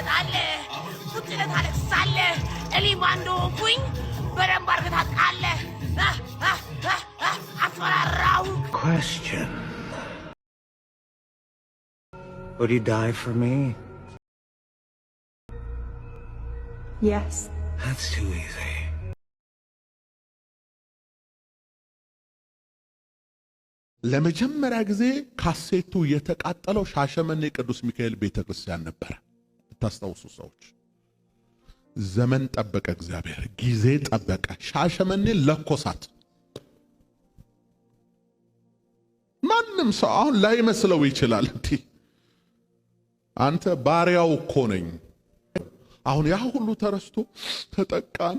ትገለበጣለህ ቁጥነት አለቅሳለህ እኔ ማን እንደሆንኩኝ በደንብ አድርገህ ታውቃለህ አስፈራራሁ Question. Would you die for me? Yes. That's too easy. ለመጀመሪያ ጊዜ ካሴቱ የተቃጠለው ሻሸመኔ ቅዱስ ሚካኤል ቤተክርስቲያን ነበር። ታስታውሱ ሰዎች፣ ዘመን ጠበቀ፣ እግዚአብሔር ጊዜ ጠበቀ። ሻሸመኔ ለኮሳት። ማንም ሰው አሁን ላይመስለው ይችላል። አንተ ባሪያው እኮ ነኝ። አሁን ያ ሁሉ ተረስቶ ተጠቃን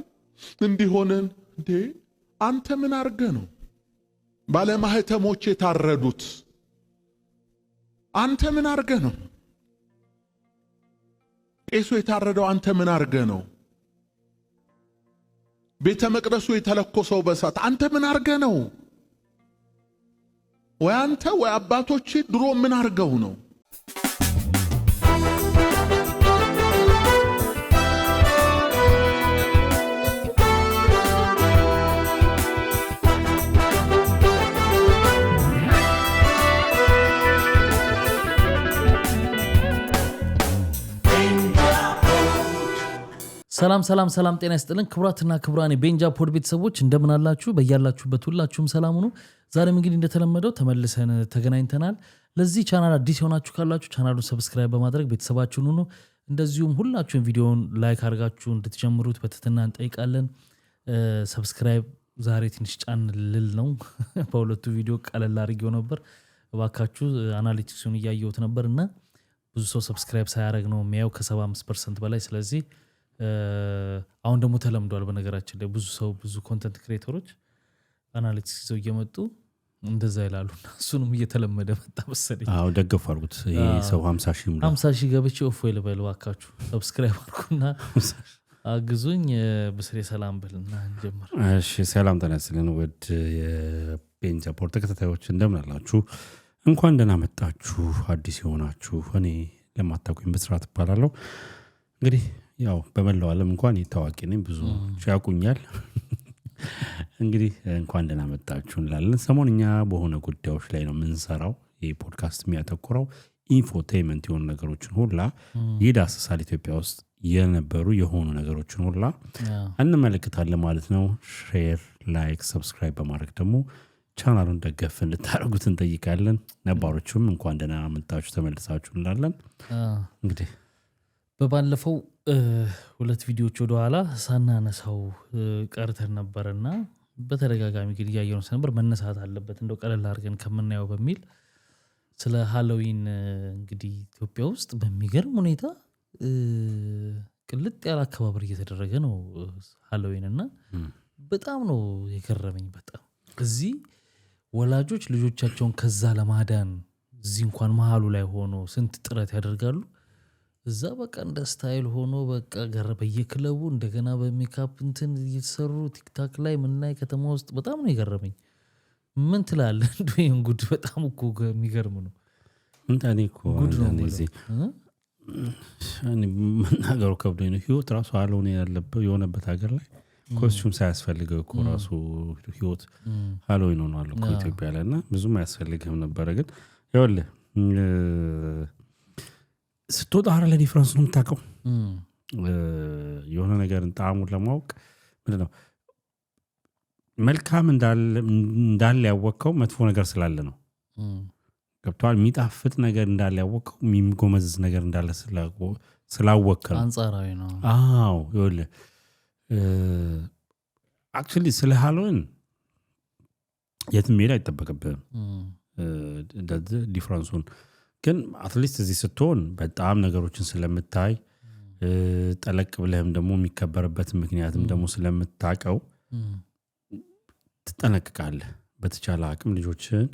እንዲሆነን እንዴ አንተ ምን አርገ ነው ባለማህተሞች የታረዱት? አንተ ምን አርገ ነው? ቄሱ የታረደው አንተ ምን አርገ ነው? ቤተ መቅደሱ የተለኮሰው በሳት አንተ ምን አርገ ነው? ወይ አንተ ወይ አባቶች ድሮ ምን አርገው ነው? ሰላም ጤና ይስጥልን ክቡራትና ክቡራን የቤንጃ ፖድ ቤተሰቦች እንደምን አላችሁ? በያላችሁበት ሁላችሁም ሰላም ሁኑ። ዛሬም እንግዲህ እንደተለመደው ተመልሰን ተገናኝተናል። ለዚህ ቻናል አዲስ የሆናችሁ ካላችሁ ቻናሉን ሰብስክራይብ በማድረግ ቤተሰባችሁን ሁኑ። እንደዚሁም ሁላችሁም ቪዲዮውን ላይክ አድርጋችሁ እንድትጀምሩት በትህትና እንጠይቃለን። ሰብስክራይብ ዛሬ ትንሽ ጫን ልል ነው። በሁለቱ ቪዲዮ ቀለል አድርጌው ነበር። እባካችሁ አናሊቲክሱን እያየሁት ነበር እና ብዙ ሰው ሰብስክራይብ ሳያደርግ ነው የሚያየው ከ75% በላይ። ስለዚህ አሁን ደግሞ ተለምዷል። በነገራችን ላይ ብዙ ኮንተንት ክሬተሮች አናሊቲክስ ይዘው እየመጡ እንደዛ ይላሉና እሱንም እየተለመደ መጣ መሰለኝ። አዎ ደገፉ አድርጉት። ይሄ ሰው 50,000 ገብቼ እፎይ ልበል እባካችሁ ሰብስክራይብ አድርጉና አግዙኝ። ብስሬ ሰላም በልና እንጀምር። እሺ ሰላም ተነስልን። ወድ የቤንጃ ፖድ ተከታታዮች እንደምን አላችሁ? እንኳን ደህና መጣችሁ። አዲስ የሆናችሁ እኔ ለማታውቁኝ ብስራት እባላለሁ። እንግዲህ ያው በመላው ዓለም እንኳን ታዋቂ ነኝ፣ ብዙ ያውቁኛል። እንግዲህ እንኳን ደህና መጣችሁ እንላለን። ሰሞንኛ በሆነ ጉዳዮች ላይ ነው የምንሰራው። ይህ ፖድካስት የሚያተኩረው ኢንፎቴይመንት የሆኑ ነገሮችን ሁላ ይዳስሳል። ኢትዮጵያ ውስጥ የነበሩ የሆኑ ነገሮችን ሁላ እንመለከታለን ማለት ነው። ሼር፣ ላይክ፣ ሰብስክራይብ በማድረግ ደግሞ ቻናሉን ደገፍ እንድታደርጉት እንጠይቃለን። ነባሮቹም እንኳን ደህና መጣችሁ ተመልሳችሁ እንላለን። እንግዲህ በባለፈው ሁለት ቪዲዮዎች ወደ ኋላ ሳናነሳው ቀርተን ነበርና በተደጋጋሚ ግን እያየነው ነበር። መነሳት አለበት እንደው ቀለል አድርገን ከምናየው በሚል ስለ ሃሎዊን እንግዲህ ኢትዮጵያ ውስጥ በሚገርም ሁኔታ ቅልጥ ያለ አከባበር እየተደረገ ነው ሃሎዊን እና በጣም ነው የገረመኝ። በጣም እዚህ ወላጆች ልጆቻቸውን ከዛ ለማዳን እዚህ እንኳን መሃሉ ላይ ሆኖ ስንት ጥረት ያደርጋሉ። እዛ በቃ እንደ ስታይል ሆኖ በቃ በየክለቡ እንደገና በሜካፕ እንትን እየተሰሩ ቲክታክ ላይ ምን ላይ ከተማ ውስጥ በጣም ነው የገረመኝ። ምን ትላለህ? እንደውም ጉድ በጣም እኮ የሚገርም ነው። እንታኔ እኮ እንደዚህ መናገሩ ከብዶኝ ነው። ህይወት ራሱ አልሆነ ያለበት የሆነበት ሀገር ላይ ኮስቹም ሳያስፈልገው እኮ ራሱ ህይወት ሃሎዊን ሆኗል እኮ ኢትዮጵያ ላይ እና ብዙም አያስፈልግም ነበረ። ግን ይኸውልህ ስትወጣ አረ ዲፍረንስ ነው የምታውቀው። የሆነ ነገር ጣዕሙን ለማወቅ ምንድነው መልካም እንዳለ ያወቀው መጥፎ ነገር ስላለ ነው። ገብቷል። የሚጣፍጥ ነገር እንዳለ ያወቀው የሚጎመዝዝ ነገር እንዳለ ስላወቀው አንጻራዊ ነው። አዎ ይኸውልህ አክቹሊ ስለ ሃሎዊን የትም ሄድ አይጠበቅብህም ዲፍረንሱን። ግን አትሊስት እዚህ ስትሆን በጣም ነገሮችን ስለምታይ ጠለቅ ብለህም ደግሞ የሚከበርበት ምክንያትም ደግሞ ስለምታውቀው ትጠነቅቃለህ። በተቻለ አቅም ልጆችን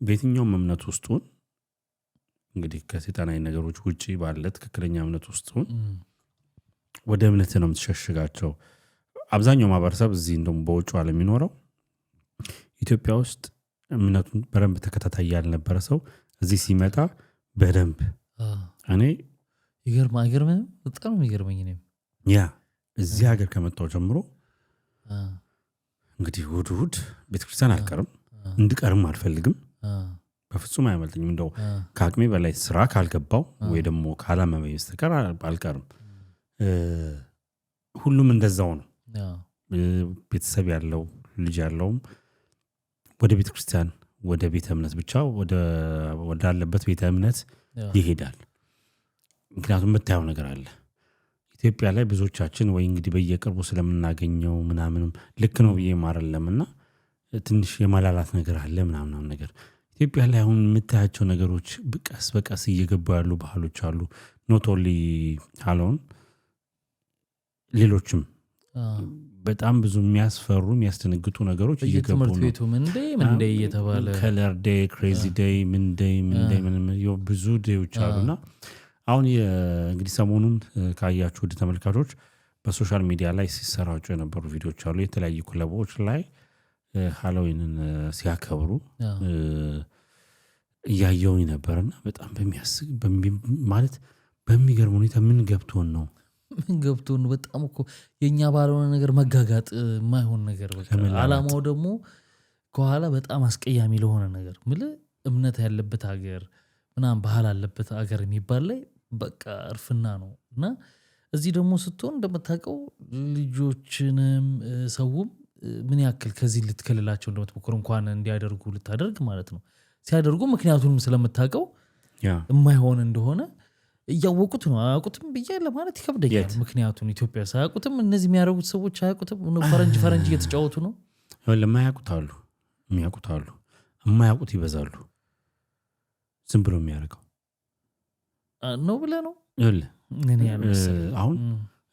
በየትኛውም እምነት ውስጡን እንግዲህ ከሰይጣናዊ ነገሮች ውጪ ባለ ትክክለኛ እምነት ውስጡን ወደ እምነት ነው የምትሸሽጋቸው። አብዛኛው ማህበረሰብ እዚህ እንደውም በውጭ ዓለም የሚኖረው ኢትዮጵያ ውስጥ እምነቱን በደንብ ተከታታይ ያልነበረ ሰው እዚህ ሲመጣ በደንብ እኔ ይገርማል በጣም የሚገርመኝ ነው ያ እዚህ ሀገር ከመጣው ጀምሮ እንግዲህ እሑድ ቤተክርስቲያን አልቀርም እንድቀርም አልፈልግም በፍጹም አይመልጥኝም እንደው ከአቅሜ በላይ ስራ ካልገባው ወይ ደግሞ ካላመመኝ በስተቀር አልቀርም ሁሉም እንደዛው ነው ቤተሰብ ያለው ልጅ ያለውም ወደ ቤተክርስቲያን ወደ ቤተ እምነት ብቻ ወደ አለበት ቤተ እምነት ይሄዳል ምክንያቱም የምታየው ነገር አለ ኢትዮጵያ ላይ ብዙዎቻችን ወይ እንግዲህ በየቅርቡ ስለምናገኘው ምናምንም ልክ ነው ብዬ ማረለምና ትንሽ የማላላት ነገር አለ ምናምን ነገር ኢትዮጵያ ላይ አሁን የምታያቸው ነገሮች በቀስ እየገቡ ያሉ ባህሎች አሉ ኖት ኦንሊ ሃሎን ሌሎችም በጣም ብዙ የሚያስፈሩ የሚያስደነግጡ ነገሮች እየገቡ ነው ቤቱ ምን ዴይ እየተባለ ከለር ዴይ ክሬዚ ዴይ ምን ብዙ ዴዮች አሉና አሁን እንግዲህ ሰሞኑን ካያችሁ ወደ ተመልካቾች በሶሻል ሚዲያ ላይ ሲሰራጩ የነበሩ ቪዲዮዎች አሉ የተለያዩ ክለቦች ላይ ሃሎዊንን ሲያከብሩ እያየሁኝ ነበርና በጣም ማለት በሚገርም ሁኔታ ምን ገብቶን ነው በጣም እኮ የኛ ባልሆነ ነገር መጋጋጥ የማይሆን ነገር በቃ አላማው ደግሞ ከኋላ በጣም አስቀያሚ ለሆነ ነገር እምነት ያለበት ሀገር ምናምን ባህል አለበት ሀገር የሚባል ላይ በቃ እርፍና ነው እና እዚህ ደግሞ ስትሆን እንደምታውቀው ልጆችንም ሰውም ምን ያክል ከዚህ ልትከልላቸው እንደምትሞክር እንኳን እንዲያደርጉ ልታደርግ ማለት ነው ሲያደርጉ ምክንያቱንም ስለምታውቀው የማይሆን እንደሆነ እያወቁት ነው አያውቁትም ብዬ ለማለት ይከብደኛል ምክንያቱም ኢትዮጵያ ሳያውቁትም እነዚህ የሚያደርጉት ሰዎች አያውቁትም ፈረንጅ እየተጫወቱ ነው ለማያውቁት አሉ የሚያውቁት አሉ የማያውቁት ይበዛሉ ዝም ብሎ የሚያደርገው ነው ብለህ ነው አሁን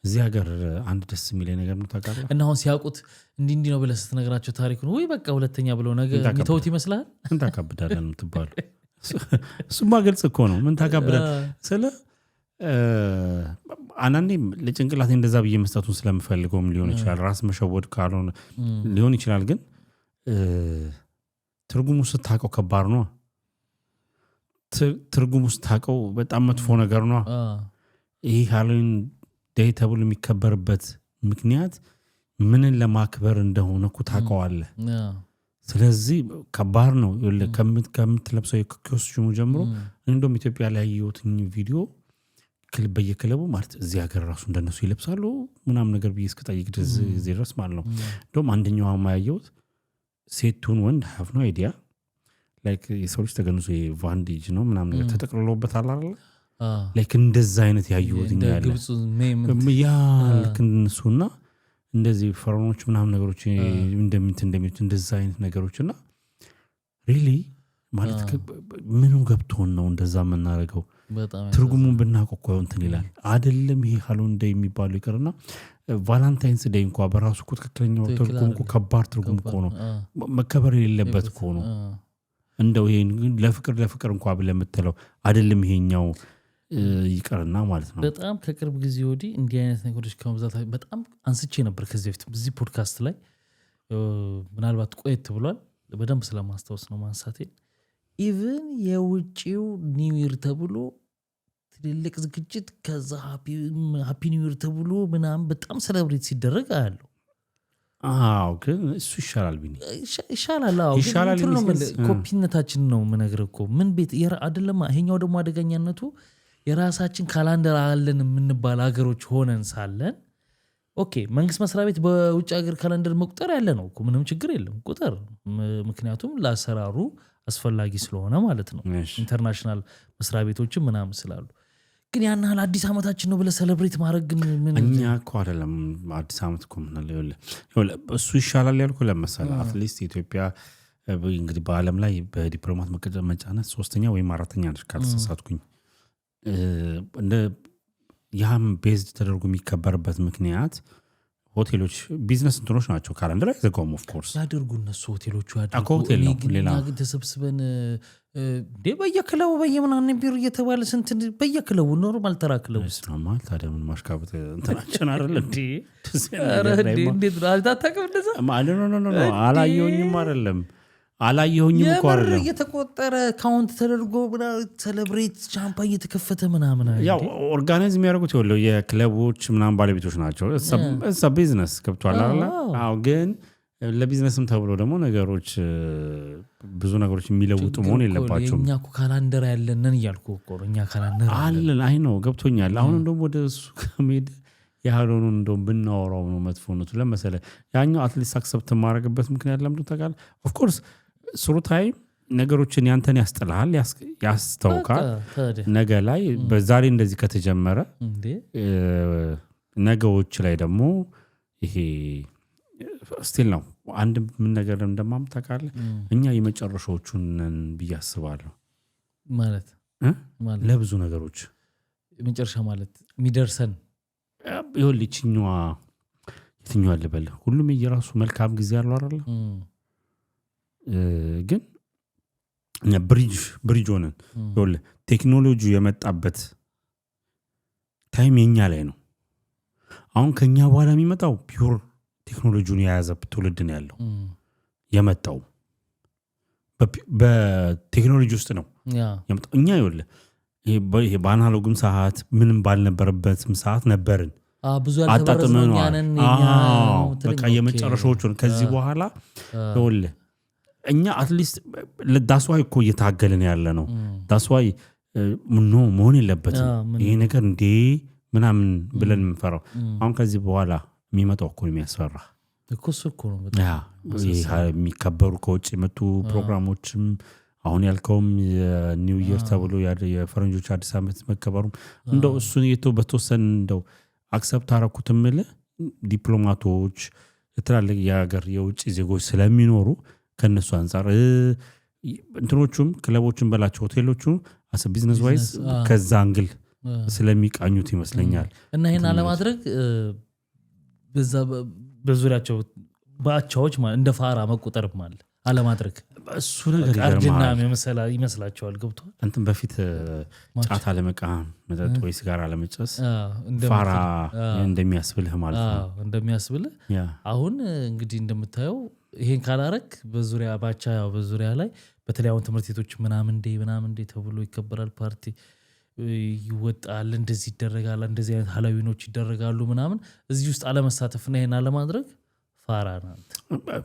እዚህ ሀገር አንድ ደስ የሚለኝ ነገር ነው ታውቃለህ እና አሁን ሲያውቁት እንዲህ ነው ብለህ ስትነግራቸው ታሪኩን ወይ በቃ ሁለተኛ ብለው ነገር የሚተውት ይመስላል ምን ታካብዳለህ የምትባሉ እሱማ ግልጽ እኮ ነው ምን ታካብዳለህ ስለ አንዳንዴ ለጭንቅላቴ እንደዛ ብዬ መስጠቱን ስለምፈልገውም ሊሆን ይችላል ራስ መሸወድ ካልሆነ ሊሆን ይችላል ግን ትርጉሙ ስታውቀው ከባድ ነው ትርጉሙ ስታውቀው በጣም መጥፎ ነገር ነው ይሄ ሃሎዊን ዴይ ተብሎ የሚከበርበት ምክንያት ምንን ለማክበር እንደሆነ እኮ ታውቀዋለህ ስለዚህ ከባድ ነው ከምትለብሰው የኮስቹሙ ጀምሮ እንደውም ኢትዮጵያ ላይ ያየሁትን ቪዲዮ በየክለቡ ማለት እዚህ ሀገር ራሱ እንደነሱ ይለብሳሉ ምናምን ነገር ብዬ እስከጠይቅ ድረስ ማለት ነው እንደውም አንደኛው ማያየሁት ሴቱን ወንድ have no idea like የሰው ልጅ ተገንዞ ቫንዴጅ ነው ምናምን ነገር ተጠቅልሎበታል አይደል like እንደዛ አይነት ያዩትኛ ያለ ያ ልክ እነሱና እንደዚህ ፈረኖች ምናምን ነገሮች እንደሚት እንደዛ አይነት ነገሮችና really ማለት ምኑ ገብቶን ነው እንደዛ የምናደርገው ትርጉሙን ብናቆቆው እንትን ይላል አይደለም ይሄ ሃሎዊን ዴይ የሚባለው ይቀርና ቫለንታይንስ ዴይ እንኳን በራሱ ትክክለኛው ትርጉሙ ከባድ ትርጉም እኮ ነው መከበር የሌለበት እኮ ነው እንደው ይሄን ለፍቅር እንኳን ብለምትለው አይደለም ይሄኛው ይቀርና ማለት ነው በጣም ከቅርብ ጊዜ ወዲህ እንዲህ አይነት ነገሮች ከመብዛት በጣም አንስቼ ነበር ከዚህ በፊት በዚህ ፖድካስት ላይ ምናልባት ቆየት ብሏል በደንብ ስለማስታወስ ነው ማንሳቴ ኢቭን የውጪው ኒው ይር ተብሎ ትልልቅ ዝግጅት ከዛ ሃፒ ኒው ይር ተብሎ ምናምን በጣም ሴሌብሬት ሲደረግ አያለው ግን እሱ ይሻላል ቢኒ ይሻላል ኮፒነታችን ነው ምነግርህ እኮ ምን ቤት አይደለም ይሄኛው ደግሞ አደገኛነቱ የራሳችን ካላንደር አለን የምንባል ሀገሮች ሆነን ሳለን ኦኬ መንግስት መስሪያ ቤት በውጭ ሀገር ካላንደር መቁጠር ያለ ነው እኮ ምንም ችግር የለም ቁጥር ምክንያቱም ለአሰራሩ አስፈላጊ ስለሆነ ማለት ነው ኢንተርናሽናል መስሪያ ቤቶችም ምናምን ስላሉ ግን ያን ያህል አዲስ ዓመታችን ነው ብለህ ሴሌብሬት ማድረግ ግን ምን እኛ እኮ አይደለም አዲስ ዓመት እኮ ምን አለ እሱ ይሻላል ያልኩ ለምሳሌ አትሊስት ኢትዮጵያ እንግዲህ በዓለም ላይ በዲፕሎማት መቀመጫነት 3ኛ ወይም 4ኛ ነች ካልተሳሳትኩኝ እንደ ያም ቤዝድ ተደርጎ የሚከበርበት ምክንያት ሆቴሎች ቢዝነስ እንትኖች ናቸው ካላንደር አይዘጋውም ኦፍ ኮርስ ያደርጉ እነሱ ሆቴሎቹ ያደርጉ ሌላ ግን ተሰብስበን በየክለቡ በየምናምን ቢሮ እየተባለ ስንት በየክለቡ ኖርማል ተራ ክለቡ ስማል ታዲያ ምን ማሽካበት እንትናችን አይደል እንዴ እንዴት አልታጠቅም እንደዛ ማለት ነው አላየሁኝም አይደለም አላየሁኝም እኮ የምር አይደለም እየተቆጠረ ካውንት ተደርጎ ሴሌብሬት ሻምፓኝ እየተከፈተ ምናምን ያው ኦርጋናይዝ የሚያደርጉት ይኸውልህ የክለቦች ምናምን ባለቤቶች ናቸው እሳ ቢዝነስ ገብቷል አይደል አዎ ግን ለቢዝነስም ተብሎ ደግሞ ነገሮች ብዙ ነገሮች የሚለውጡ መሆን የለባቸውም እኛ እኮ ካላንደር ያለንን እያልኩ እኮ እኛ ካላንደር አለን አይ ነው ገብቶኛል አሁን ደግሞ ወደ እሱ ከመሄድ ያህሉን እንደውም ብናወራው ነው መጥፎነቱ ለምሳሌ ያኛው አትሊስት አክሰፕት ማድረግበት ምክንያት ለምንድነው ታውቃለህ ኦፍ ኮርስ ስሩ ታይም ነገሮችን ያንተን ያስጥልሃል ያስተውካል ነገ ላይ በዛሬ እንደዚህ ከተጀመረ ነገዎች ላይ ደግሞ ይሄ ስቲል ነው አንድ ምን ነገር እንደማምጣቃለ እኛ የመጨረሻዎቹን ብዬ አስባለሁ ማለት ለብዙ ነገሮች የመጨረሻ ማለት የሚደርሰን ይኸውልህ የትኛዋ ልበል ሁሉም የራሱ መልካም ጊዜ አለው አይደል ግን እኛ ብሪጅ ሆነን ይኸውልህ ቴክኖሎጂ የመጣበት ታይም የኛ ላይ ነው አሁን ከኛ በኋላ የሚመጣው ፒውር ቴክኖሎጂውን የያዘ ትውልድ ነው ያለው የመጣው በቴክኖሎጂ ውስጥ ነው የመጣው እኛ ይኸውልህ ይሄ በአናሎግም ሰዓት ምንም ባልነበረበትም ሰዓት ነበርን ብዙ ያልተበረዝነው ያንን በቃ የመጨረሻዎቹን ከዚህ በኋላ ይኸውልህ እኛ አትሊስት ለዳስዋይ እኮ እየታገልን ያለ ነው ዳስዋይ ኖ መሆን የለበትም ይሄ ነገር እንዴ ምናምን ብለን የምንፈራው አሁን ከዚህ በኋላ የሚመጣው እኮ የሚያስፈራ እኮ እኮ ነው የሚከበሩ ከውጭ የመጡ ፕሮግራሞችም አሁን ያልከውም ኒው ይር ተብሎ የፈረንጆች አዲስ ዓመት መከበሩም እንደው እሱን በተወሰነ እንደው አክሰፕት አደረኩትም ዲፕሎማቶች የተላለየ የሀገር የውጭ ዜጎች ስለሚኖሩ ከነሱ አንፃር እንትኖቹም ክለቦችን በላቸው ሆቴሎቹ አሰ ቢዝነስ ዋይዝ ከዛ አንግል ስለሚቃኙት ይመስለኛል እና ይሄን አለማድረግ በዛ በዙሪያቸው ባቻዎች ማለት እንደ ፋራ መቆጠር ማለት አለማድረግ እሱ ነገር ይመስላቸዋል ገብቷል እንትን በፊት ጫት አለመቃም መጠጥ ወይ ሲጋራ አለመጨስ ፋራ እንደሚያስብልህ ማለት ነው እንደሚያስብልህ አሁን እንግዲህ እንደምታየው ይሄን ካላረክ በዙሪያ ባቻ ያው በዙሪያ ላይ በተለያዩ ትምህርት ቤቶች ምናምን እንደ ተብሎ ይከበራል ፓርቲ ይወጣል እንደዚህ ይደረጋል እንደዚህ አይነት ሐላዊኖች ይደረጋሉ ምናምን እዚህ ውስጥ አለመሳተፍና ይሄን አለማድረግ ፋራ ናት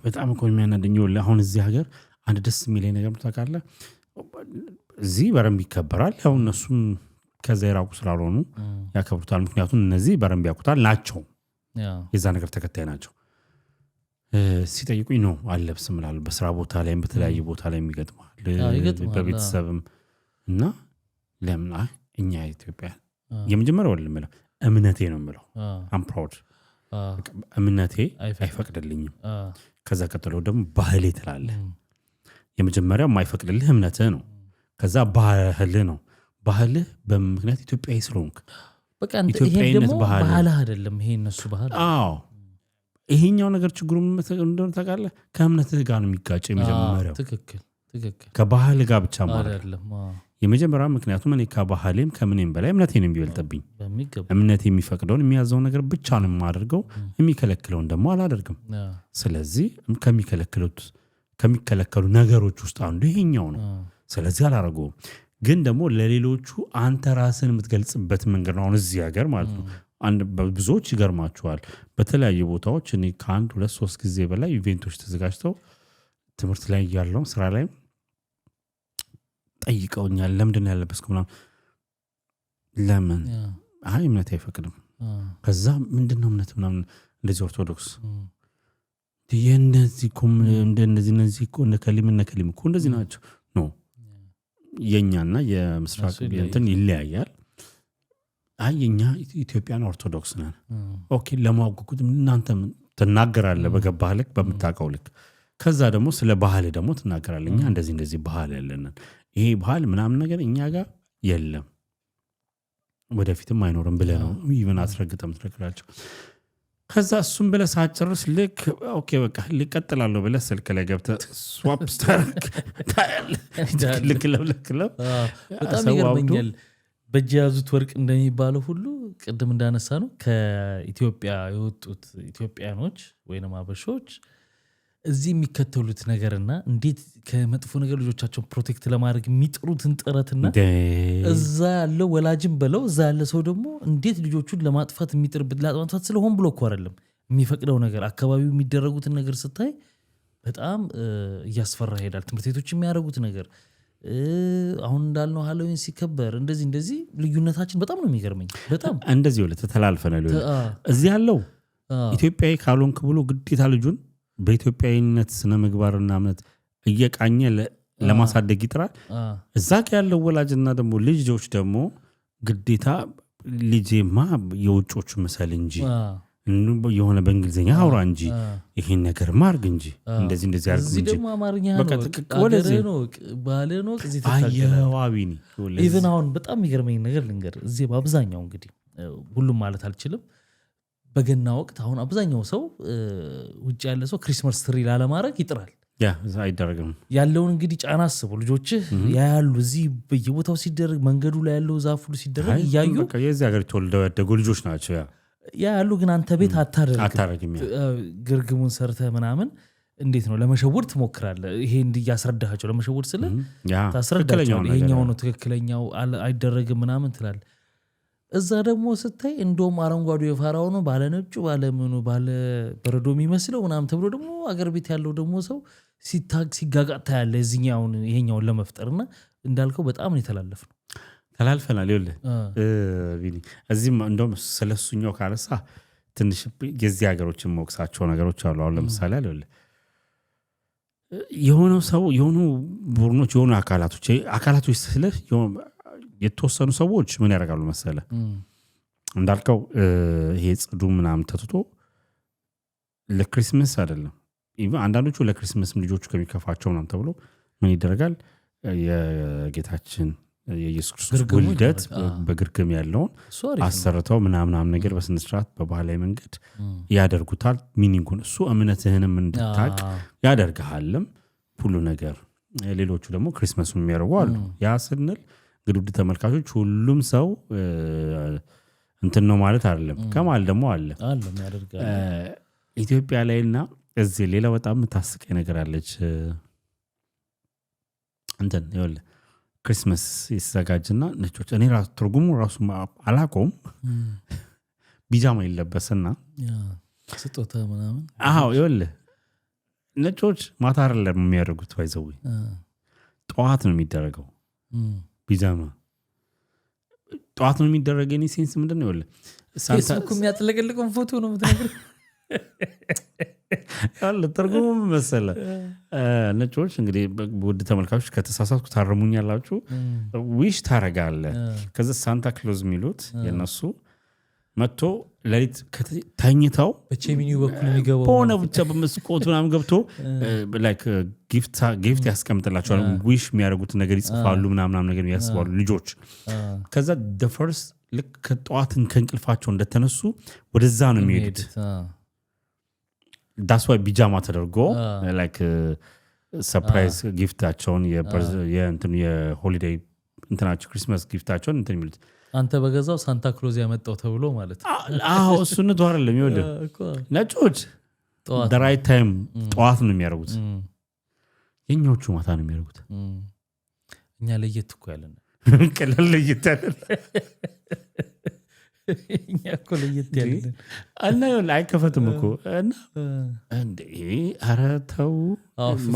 በጣም እኮ የሚያናደኘው አሁን እዚህ ሀገር አንድ ደስ የሚለኝ ነገር ታውቃለህ እዚህ በረምብ ይከበራል ያው እነሱም ከዛ ይራቁ ስላልሆኑ ያከብሩታል ምክንያቱም እነዚህ በረምብ ያውቁታል ናቸው የዛ ነገር ተከታይ ናቸው ሲጠይቁኝ ነው አለብስም እላለሁ በስራ ቦታ ላይም በተለያየ ቦታ ላይ የሚገጥማል በቤተሰብም እና ለምን እኛ ኢትዮጵያ የመጀመሪያው ልምለው እምነቴ ነው የምለው አም ፕራውድ እምነቴ አይፈቅድልኝም ከዛ ቀጥሎ ደግሞ ባህሌ ትላለህ የመጀመሪያው የማይፈቅድልህ እምነትህ ነው ከዛ ባህልህ ነው ባህልህ በምክንያት ኢትዮጵያዊ ስለሆንክ በቃ ይሄ ደግሞ ባህልህ አይደለም ይሄ እነሱ ባህል አዎ ይሄኛው ነገር ችግሩ እንደሆነ ታውቃለህ ከእምነትህ ጋር ነው የሚጋጨው የመጀመሪያው ትክክል ከባህል ጋር ብቻ ማለት አይደለም የመጀመሪያው ምክንያቱም እኔ ከባህሌም ከምንም በላይ እምነቴን የሚበልጥብኝ እምነቴ የሚፈቅደውን የሚያዘውን ነገር ብቻ ነው የማደርገው የሚከለክለውን ደግሞ አላደርግም ስለዚህ ከሚከለከሉ ነገሮች ውስጥ አንዱ ይሄኛው ነው ስለዚህ አላደርገውም ግን ደግሞ ለሌሎቹ አንተ ራስን የምትገልጽበት መንገድ ነው አሁን እዚህ ሀገር ማለት ነው አንድ ብዙዎች ይገርማቸዋል በተለያዩ ቦታዎች እኔ ከአንድ 2-3 ጊዜ በላይ ኢቨንቶች ተዘጋጅተው ትምህርት ላይ ያለው ስራ ላይ ጠይቀውኛል ለምንድነው ያለበስኩ ምናምን ለምን አይ እምነት አይፈቅድም ከዛ ምንድነው እምነት ምናምን እንደዚህ ኦርቶዶክስ እንደዚህ እኮ ከሊም እኮ እንደዚህ ናቸው ነው የኛና የምስራቅ እንትን ይለያያል አይ የኛ ኢትዮጵያን ኦርቶዶክስ ነን ኦኬ ለማወቁት እናንተ ትናገራለህ በገባህ ልክ በመታቀው ልክ ከዛ ደግሞ ስለ ባህል ደግሞ ትናገራለህ እኛ እንደዚህ ባህል ያለንን ይሄ ባህል ምናምን ነገር እኛ ጋር የለም ወደፊትም አይኖርም ብለህ ነው ይብን አስረግጠም ትነግራቸው ከዛ እሱም ብለህ ሳትጨርስ ልክ ኦኬ በቃ ሊቀጥላለሁ ብለህ ስልክ ላይ ገብተህ ስዋፕ ስታርክ ልክ በጣም ይገርመኛል በእጅ ያዙት ወርቅ እንደሚባለው ሁሉ ቅድም እንዳነሳ ነው ከኢትዮጵያ የወጡት ኢትዮጵያኖች ወይንም አበሾች እዚህ የሚከተሉት ነገርና እንዴት ከመጥፎ ነገር ልጆቻቸውን ፕሮቴክት ለማድረግ የሚጥሩትን ጥረትና እዛ ያለው ወላጅም በለው እዛ ያለ ሰው ደግሞ እንዴት ልጆቹን ለማጥፋት የሚጥርበት ለማጥፋት ስለሆን ብሎ እኮ አይደለም የሚፈቅደው ነገር አካባቢው የሚደረጉትን ነገር ስታይ በጣም እያስፈራ ይሄዳል። ትምህርት ቤቶች የሚያደርጉት ነገር አሁን እንዳልነው ሃሎዊን ሲከበር እንደዚህ ልዩነታችን በጣም ነው የሚገርመኝ። በጣም እንደዚህ ወለ ተተላልፈናል። እዚህ ያለው ኢትዮጵያዊ ካልሆንክ ብሎ ግዴታ ልጁን በኢትዮጵያዊነት ስነ ምግባርና እምነት እየቃኘ ለማሳደግ ይጥራል። እዛ ያለው ወላጅና ደግሞ ልጆች ደግሞ ግዴታ ልጄማ የውጮቹ መሰል እንጂ የሆነ በእንግሊዝኛ አውራ እንጂ ይሄን ነገር ማርግ እንጂ እንደዚህ አርግ እንጂ ደግሞ አማርኛ ነው ወደዚህ ነው ባለ ነው እዚህ አየዋዊኒ ኢቭን አሁን በጣም የሚገርመኝ ነገር ልንገር እዚህ በአብዛኛው እንግዲህ ሁሉም ማለት አልችልም በገና ወቅት አሁን አብዛኛው ሰው ውጭ ያለ ሰው ክሪስማስ ትሪ ላለማድረግ ይጥራል። አይደረግም ያለውን እንግዲህ ጫና አስቡ። ልጆች ያያሉ እዚህ በየቦታው ሲደረግ መንገዱ ላይ ያለው ዛፍ ሁሉ ሲደረግ እያዩ የዚህ ሀገር ተወልደው ያደጉ ልጆች ናቸው ያሉ ግን አንተ ቤት አታደርግም። ግርግሙን ሰርተህ ምናምን እንዴት ነው ለመሸወድ ትሞክራለህ። ይሄ እንዲያስረዳቸው ለመሸወድ ስለ ታስረዳቸው ይሄኛው ነው ትክክለኛው አይደረግም ምናምን ትላለህ። እዛ ደግሞ ስታይ እንደውም አረንጓዴው የፋራው ነው ባለ ነጩ ባለ ምኑ ባለ በረዶ የሚመስለው ምናምን ተብሎ ደግሞ አገር ቤት ያለው ደግሞ ሰው ሲጋጋታ ያለ እዚህኛውን ይሄኛውን ለመፍጠርና እንዳልከው በጣም ነው የተላለፈው። ተላልፈናል ይኸውልህ ቢኒ እዚህም እንደውም ስለሱኛው ካነሳ ትንሽ የዚህ ሀገሮችን መወቅሳቸው ነገሮች አሉ። አሁን ለምሳሌ ይኸውልህ የሆነው ሰው የሆኑ ቡድኖች የሆኑ አካላቶች ስለ የተወሰኑ ሰዎች ምን ያደርጋሉ መሰለ እንዳልከው ይሄ ጽዱ ምናምን ተትቶ ለክሪስማስ አይደለም አንዳንዶቹ ለክሪስማስ ልጆቹ ከሚከፋቸው ምናምን ተብሎ ምን ይደረጋል የጌታችን የኢየሱስ ክርስቶስ ውልደት በግርግም ያለውን አሰርተው ምናምን ነገር በስነ ስርዓት በባህላዊ መንገድ ያደርጉታል። ሚኒንጉን እሱ እምነትህንም እንድታቅ ያደርጋልም ሁሉ ነገር። ሌሎቹ ደግሞ ክሪስማሱን የሚያደርጉ አሉ። ያ ስንል ግዱድ ተመልካቾች ሁሉም ሰው እንትን ነው ማለት አይደለም። ከማል ደግሞ አለ ያደርጋል ኢትዮጵያ ላይና እዚህ ሌላ በጣም የምታስቀኝ ነገር አለች። እንትን ይኸውልህ ክሪስማስ ይዘጋጅና ነጮች እኔ ራሱ ትርጉሙ ራሱ አላውቀውም ቢጃማ ይለበስና ስጦታ ምናምን ይኸውልህ ነጮች ማታ አይደለም የሚያደርጉት ባይዘው ጠዋት ነው የሚደረገው ቢጃማ ጠዋት ነው የሚደረገው። እኔ ሴንስ ምንድነው ይኸውልህ ፌስቡክ የሚያጥለቀልቀው ፎቶ ነው የምትነግረው ያለ ተርጉሙ መሰለ ነጮች እንግዲህ ውድ ተመልካቾች ከተሳሳትኩ ታረሙኛላችሁ ዊሽ ታረጋለህ። ከዛ ሳንታ ክሎዝ የሚሉት የነሱ መጥቶ ለሊት ተኝተው በቼሚኒው በኩል የሚገባው በሆነ ብቻ በመስኮት ምናምን ገብቶ ላይክ ጊፍት ያስቀምጥላቸዋል። ዊሽ የሚያደርጉት ነገር ይጽፋሉ ምናምን ነገር ያስባሉ ልጆች። ከዛ the first ልክ ከጠዋትን ከእንቅልፋቸው እንደተነሱ ወደዛ ነው የሚሄዱት። that's why ቢጃማ ተደርጎ ላይክ ሰርፕራይዝ ጊፍታቸውን የእንትን የሆሊዴይ እንትናቸው ክሪስማስ ጊፍታቸውን እንትን የሚሉት አንተ በገዛው ሳንታ ክሎዝ ያመጣው ተብሎ ማለት ነው። እሱ ነው አይደለም ይወደ ነጮች the right time ጠዋት ነው የሚያደርጉት። የኛዎቹ ማታ ነው የሚያደርጉት። እኛ ለየት እኮ ያለን ቀለል ለየት ያለን እኛ እኮ ለየት ያለን እና ይኸውልህ አይከፈትም እኮ እና እንዴ ኧረ ተው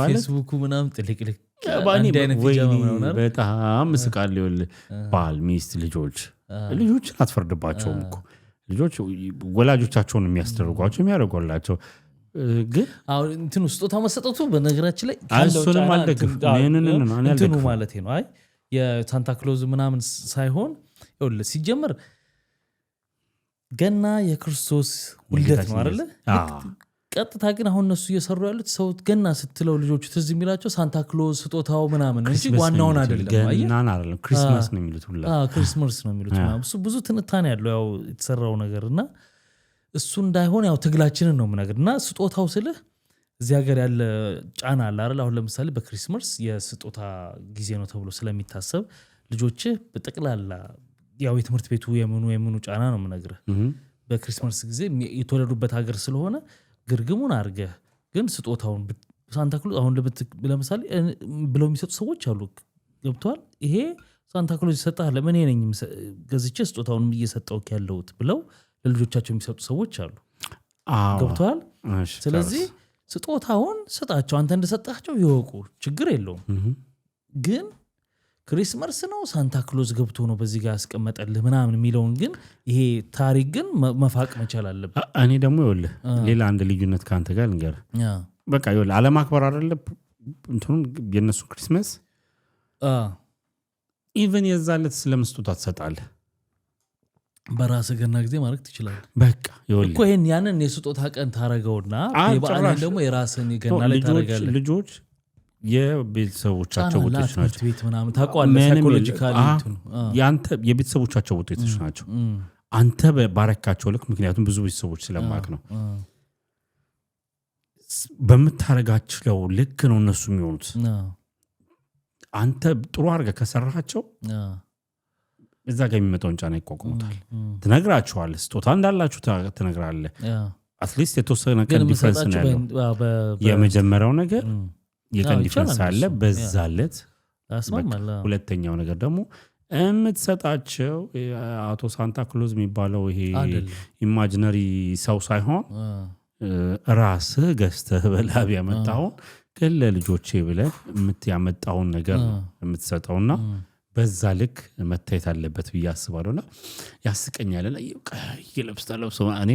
ፌስቡኩ ምናምን ጥልቅልቅ በጣም ምስቃል። ይኸውልህ ባል ሚስት ልጆችን አትፈርድባቸውም እኮ ልጆች ወላጆቻቸውን የሚያስደርጓቸው የሚያደርጓላቸው ግን አሁን እንትኑ ስጦታ መሰጠቱ በነገራችን ላይ እሱንም እንትኑ ማለት ነው። አይ የሳንታ ክሎዝ ምናምን ሳይሆን ይኸውልህ ሲጀመር ገና የክርስቶስ ውልደት ነው አይደለ? ቀጥታ ግን አሁን እነሱ እየሰሩ ያሉት ሰው ገና ስትለው ልጆቹ ትዝ የሚላቸው ሳንታ ክሎዝ ስጦታው ምናምን እንጂ ዋናውን አይደለም። ገናን አይደለም ክሪስማስ ነው የሚሉት ሁላ ክሪስማስ ነው የሚሉት ምናምን። እሱ ብዙ ትንታኔ ያለው ያው የተሰራው ነገርና እሱ እንዳይሆን ያው ትግላችንን ነው የምነግርህ። እና ስጦታው ስልህ እዚህ ሀገር ያለ ጫና አለ አይደል? አሁን ለምሳሌ በክሪስማስ የስጦታ ጊዜ ነው ተብሎ ስለሚታሰብ ልጆች በጠቅላላ ያው የትምህርት ቤቱ የምኑ ጫና ነው የምነግርህ። በክሪስማስ ጊዜ የተወለዱበት ሀገር ስለሆነ ግርግሙን አድርገህ ግን ስጦታውን ሳንታ ክሎዝ አሁን ለምሳሌ ብለው የሚሰጡ ሰዎች አሉ ገብቷል ይሄ ሳንታ ክሎዝ ይሰጣል ለምን ነኝ ገዝቼ ስጦታውን እየሰጠውክ ያለውት ብለው ለልጆቻቸው የሚሰጡ ሰዎች አሉ ገብቷል ስለዚህ ስጦታውን ስጣቸው አንተ እንደሰጣቸው ይወቁ ችግር የለውም ግን ክሪስማስ ነው ሳንታ ክሎዝ ገብቶ ነው በዚህ ጋር ያስቀመጠልህ ምናምን የሚለውን ግን ይሄ ታሪክ ግን መፋቅ መቻል አለበት እኔ ደግሞ ይኸውልህ ሌላ አንድ ልዩነት ካንተ ጋር ልንገር በቃ ይኸውልህ አለማክበር አይደለ እንትኑን የነሱ ክሪስማስ ኢቭን የዛለት ስለምስጦታ ትሰጣለህ በራስ ገና ጊዜ ማድረግ ትችላለህ በቃ ይኸውልህ እኮ ይሄን ያንን የስጦታ ቀን ታረጋውና የበዓልን ደግሞ የራስን ገና ላይ ታረጋለህ ልጆች የቤተሰቦቻቸው ውጤቶች ናቸው ቤት ምናምን ታውቀዋለህ ሳይኮሎጂካሊ ያንተ የቤተሰቦቻቸው ውጤቶች ናቸው አንተ ባረካቸው ልክ ምክንያቱም ብዙ ቤተሰቦች ስለማክ ነው በመታረጋቸው ልክ ነው እነሱ የሚሆኑት አንተ ጥሩ አድርገህ ከሰራሃቸው እዛ ጋር የሚመጣውን ጫና ይቋቋሙታል ትነግራቸዋለህ ስጦታ እንዳላችሁ ትነግራለህ አትሊስት የተወሰነ ቀን ዲፈረንስ ነው ያለው የመጀመሪያው ነገር የቀን ዲፈረንስ አለ በዛለት ሁለተኛው ነገር ደግሞ የምትሰጣቸው አቶ ሳንታ ክሎዝ የሚባለው ይሄ ኢማጂነሪ ሰው ሳይሆን ራስህ ገዝተህ በላብ ያመጣውን ከለ ልጆቼ ብለህ ያመጣውን ነገር የምትሰጠውና በዛ ልክ መታየት አለበት ብዬ አስባለሁና ያስቀኛልና ይለብስ ተለብሶ እኔ